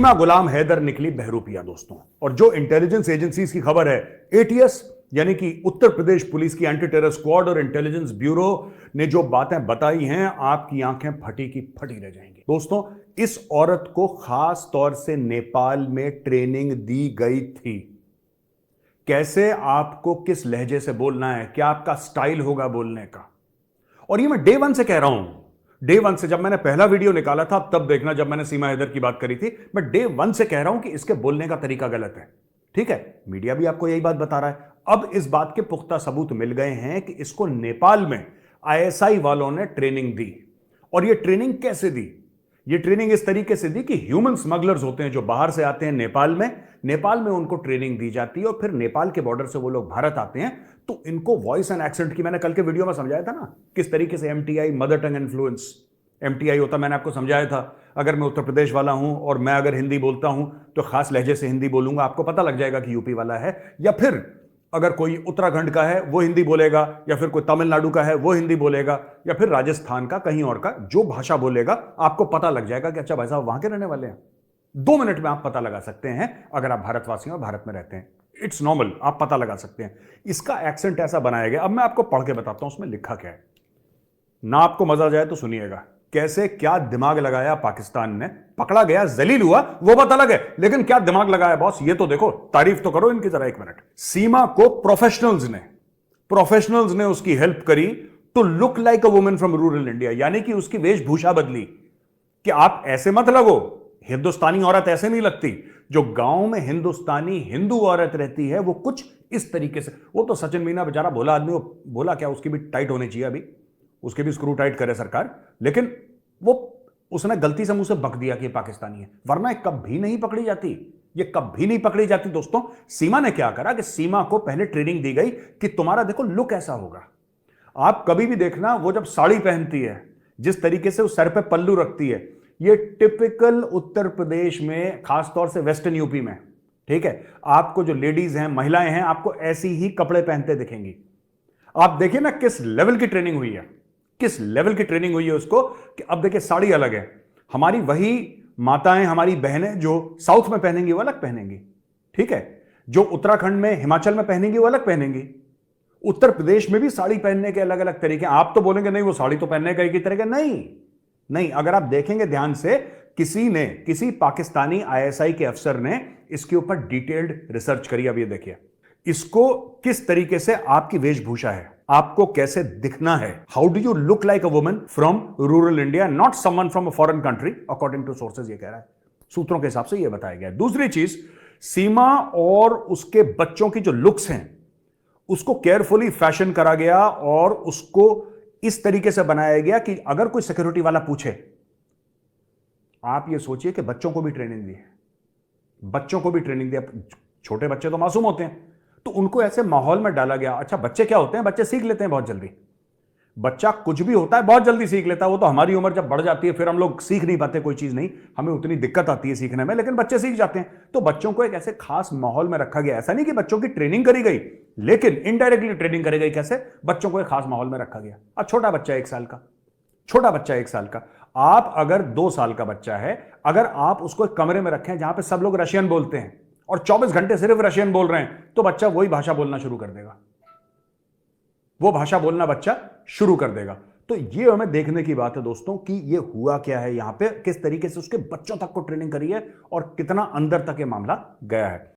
सीमा गुलाम हैदर निकली बहरूपिया दोस्तों। और जो इंटेलिजेंस एजेंसीज की खबर है, एटीएस यानी कि उत्तर प्रदेश पुलिस की एंटी टेरर स्क्वाड और इंटेलिजेंस ब्यूरो ने जो बातें बताई हैं, आपकी आंखें फटी की फटी रह जाएंगी दोस्तों। इस औरत को खास तौर से नेपाल में ट्रेनिंग दी गई थी, कैसे आपको किस लहजे से बोलना है, क्या आपका स्टाइल होगा बोलने का। और ये मैं डे वन से कह रहा हूं, डे वन से, जब मैंने पहला वीडियो निकाला था तब देखना, जब मैंने सीमा हैदर की बात करी थी, मैं डे वन से कह रहा हूं कि इसके बोलने का तरीका गलत है। ठीक है, मीडिया भी आपको यही बात बता रहा है। अब इस बात के पुख्ता सबूत मिल गए हैं कि इसको नेपाल में आईएसआई वालों ने ट्रेनिंग दी। और ये ट्रेनिंग कैसे दी? ये ट्रेनिंग इस तरीके से दी कि ह्यूमन स्मगलर्स होते हैं जो बाहर से आते हैं नेपाल में उनको ट्रेनिंग दी जाती है और फिर नेपाल के बॉर्डर से वो लोग भारत आते हैं। तो इनको वॉइस एंड एक्सेंट की, मैंने कल के वीडियो में समझाया था ना किस तरीके से MTI, mother tongue influence, MTI होता, मैंने आपको समझाया था। अगर मैं उत्तर प्रदेश वाला हूं और मैं अगर हिंदी बोलता हूं तो खास लहजे से हिंदी बोलूंगा, आपको पता लग जाएगा कि यूपी वाला है। या फिर अगर कोई उत्तराखंड का है वो हिंदी बोलेगा, या फिर कोई तमिलनाडु का है वो हिंदी बोलेगा, या फिर राजस्थान का कहीं और का, जो भाषा बोलेगा आपको पता लग जाएगा कि अच्छा भाई साहब वहां के रहने वाले हैं। 2 मिनट में आप पता लगा सकते हैं अगर आप भारतवासी और भारत में रहते हैं। इट्स नॉर्मल, आप पता लगा सकते हैं। इसका एक्सेंट ऐसा बनाया गया। अब मैं आपको पढ़ के बताता हूं उसमें लिखा क्या है, ना आपको मजा जाए तो सुनिएगा। कैसे क्या दिमाग लगाया पाकिस्तान ने, पकड़ा गया, जलील हुआ, वो बात अलग है, लेकिन क्या दिमाग लगाया बॉस, ये तो देखो, तारीफ तो करो इनकी जरा 1 मिनट। सीमा को प्रोफेशनल्स ने उसकी हेल्प करी to look like a woman from rural India, यानी कि उसकी वेशभूषा बदली कि आप ऐसे मत लगो, हिंदुस्तानी औरत ऐसे नहीं लगती। जो गांव में हिंदुस्तानी हिंदू औरत रहती है वो कुछ इस तरीके से, वो तो सचिन मीना बेचारा भोला आदमी, वो बोला क्या, उसकी भी टाइट होनी चाहिए अभी, उसके भी स्क्रू टाइट करे सरकार, लेकिन वो उसने गलती से मुंह से बक दिया कि पाकिस्तानी है, वरना कभी नहीं पकड़ी जाती, ये कभी नहीं पकड़ी जाती दोस्तों। सीमा ने क्या करा कि सीमा को पहले ट्रेनिंग दी गई कि तुम्हारा देखो लुक ऐसा होगा। आप कभी भी देखना, वो जब साड़ी पहनती है, जिस तरीके से वो सर पे पल्लू रखती है, ये टिपिकल उत्तर प्रदेश में, खासतौर से वेस्टर्न यूपी में, ठीक है, आपको जो लेडीज हैं, महिलाएं हैं, आपको ऐसी ही कपड़े पहनते दिखेंगी। आप देखिए ना किस लेवल की ट्रेनिंग हुई है, किस लेवल की ट्रेनिंग हुई है उसको, कि अब देखिए साड़ी अलग है, हमारी वही माताएं, हमारी बहनें जो साउथ में पहनेंगी वो अलग पहनेंगी, ठीक है, जो उत्तराखंड में, हिमाचल में पहनेंगी वो अलग पहनेंगी। उत्तर प्रदेश में भी साड़ी पहनने के अलग अलग तरीके। आप तो बोलेंगे नहीं वो साड़ी तो पहनने का एक ही तरीका, नहीं, अगर आप देखेंगे ध्यान से, किसी पाकिस्तानी आईएसआई के अफसर ने इसके ऊपर डिटेल्ड रिसर्च करी। अब ये देखिए इसको किस तरीके से आपकी वेशभूषा है, आपको कैसे दिखना है, how do you look like a woman from rural India, not someone from a foreign country, according to sources, ये कह रहा है, सूत्रों के हिसाब से ये बताया गया है। दूसरी चीज, सीमा और उसके बच्चों की जो लुक्स हैं उसको केयरफुली फैशन करा गया और उसको इस तरीके से बनाया गया कि अगर कोई सिक्योरिटी वाला पूछे, आप ये सोचिए कि बच्चों को भी ट्रेनिंग दी है, बच्चों को भी ट्रेनिंग दी। छोटे बच्चे तो मासूम होते हैं, तो उनको ऐसे माहौल में डाला गया। अच्छा, बच्चे क्या होते हैं, बच्चे सीख लेते हैं बहुत जल्दी, बच्चा कुछ भी होता है बहुत जल्दी सीख लेता है। वो तो हमारी उम्र जब बढ़ जाती है फिर हम लोग सीख नहीं पाते कोई चीज, नहीं, हमें उतनी दिक्कत आती है सीखने में, लेकिन बच्चे सीख जाते हैं। तो बच्चों को एक ऐसे खास माहौल में रखा गया। ऐसा नहीं कि बच्चों की ट्रेनिंग करी गई, लेकिन इनडायरेक्टली ट्रेनिंग करी गई। कैसे? बच्चों को एक खास माहौल में रखा गया। अब छोटा बच्चा 1 साल का, छोटा बच्चा 1 साल का, आप अगर 2 साल का बच्चा है, अगर आप उसको एक कमरे में रखें जहां पे सब लोग रशियन बोलते हैं और 24 घंटे सिर्फ रशियन बोल रहे हैं, तो बच्चा वही भाषा बोलना शुरू कर देगा, वो भाषा बोलना बच्चा शुरू कर देगा। तो ये हमें देखने की बात है दोस्तों कि ये हुआ क्या है यहां पे, किस तरीके से उसके बच्चों तक को ट्रेनिंग करी है और कितना अंदर तक ये मामला गया है।